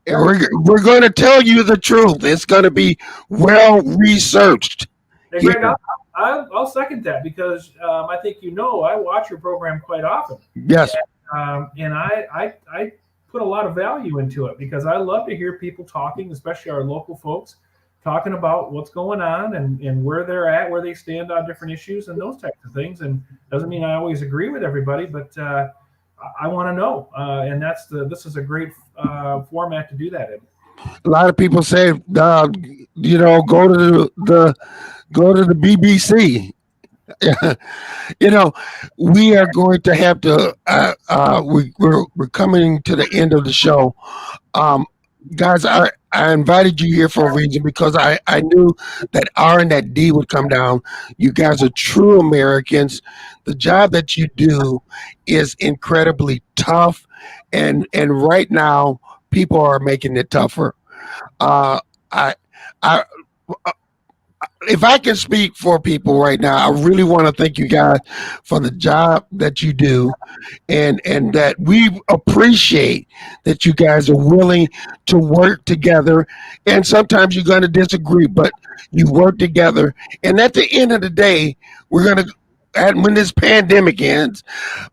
We're going to tell you the truth. It's going to be well researched. Hey, Greg, I'll second that, because I think I watch your program quite often. Yes. And I put a lot of value into it, because I love to hear people talking, especially our local folks, talking about what's going on and where they're at, where they stand on different issues and those types of things. And doesn't mean I always agree with everybody, but I want to know. And this is a great format to do that in. A lot of people say, go to the BBC. We are going to have to. We're coming to the end of the show. Guys, I invited you here for a reason, because I knew that R and that D would come down. You guys are true Americans. The job that you do is incredibly tough, and right now people are making it tougher. If I can speak for people right now, I really want to thank you guys for the job that you do, and that we appreciate that you guys are willing to work together. And sometimes you're going to disagree, but you work together. And at the end of the day, we're going to, when this pandemic ends,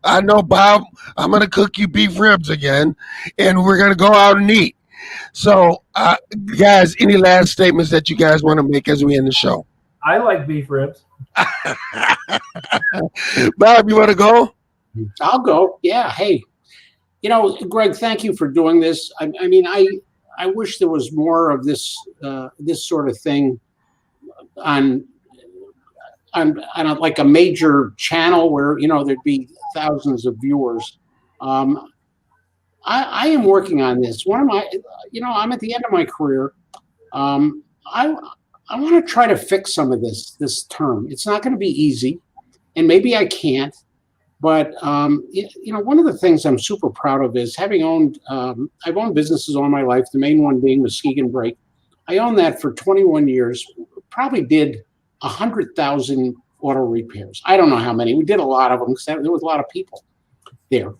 I know, Bob, I'm going to cook you beef ribs again, and we're going to go out and eat. So, guys, any last statements that you guys want to make as we end the show? I like beef ribs. Bob, you want to go? I'll go. Yeah. Hey, Greg, thank you for doing this. I mean, I wish there was more of this sort of thing on like a major channel where there'd be thousands of viewers. I am working on this. One of my, I'm at the end of my career. I want to try to fix some of this term. It's not going to be easy, and maybe I can't. But one of the things I'm super proud of is having owned. I've owned businesses all my life. The main one being Muskegon Brake. I owned that for 21 years. Probably did 100,000 auto repairs. I don't know how many. We did a lot of them because there was a lot of people there.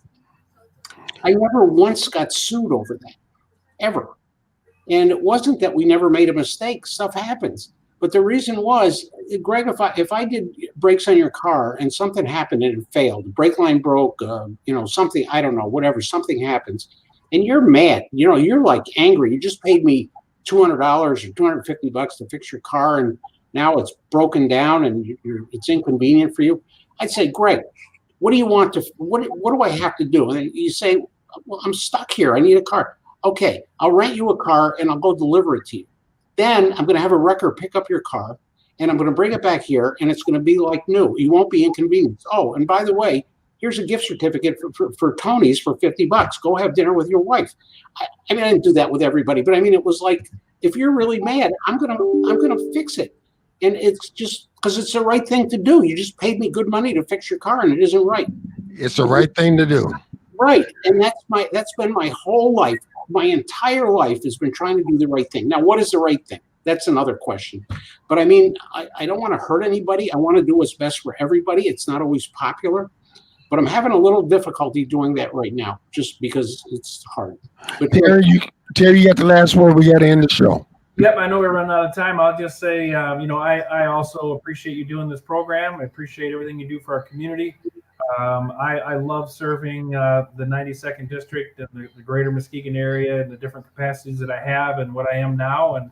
I never once got sued over that, ever. And it wasn't that we never made a mistake. Stuff happens. But the reason was, Greg, if I did brakes on your car and something happened and it failed, the brake line broke, something, I don't know, whatever, something happens, and you're mad, you're like angry. You just paid me $200 or $250 to fix your car, and now it's broken down and it's inconvenient for you. I'd say, great. What do you want to? What do I have to do? And you say, well, I'm stuck here. I need a car. Okay, I'll rent you a car and I'll go deliver it to you. Then I'm going to have a wrecker pick up your car and I'm going to bring it back here and it's going to be like new. You won't be inconvenienced. Oh, and by the way, here's a gift certificate for Tony's for $50. Go have dinner with your wife. I mean, I didn't do that with everybody, but I mean, it was like, if you're really mad, I'm gonna fix it, and it's just because it's the right thing to do. You just paid me good money to fix your car, and it isn't right. It's the right thing to do. Right, and that's been my whole life. My entire life has been trying to do the right thing. Now, what is the right thing? That's another question. But I mean, I don't want to hurt anybody. I want to do what's best for everybody. It's not always popular. But I'm having a little difficulty doing that right now, just because it's hard. But Terry, you got the last word. We got to end the show. Yep, I know we're running out of time. I'll just say, I also appreciate you doing this program. I appreciate everything you do for our community. I love serving the 92nd District and the greater Muskegon area and the different capacities that I have and what I am now.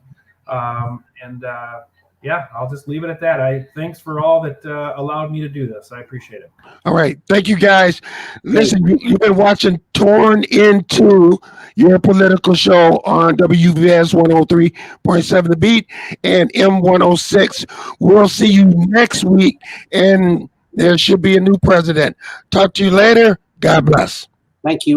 Yeah, I'll just leave it at that. Thanks for all that allowed me to do this. I appreciate it. All right. Thank you, guys. Listen, you've been watching Torn Into, your political show on WVS 103.7 The Beat and M106. We'll see you next week, and there should be a new president. Talk to you later. God bless. Thank you.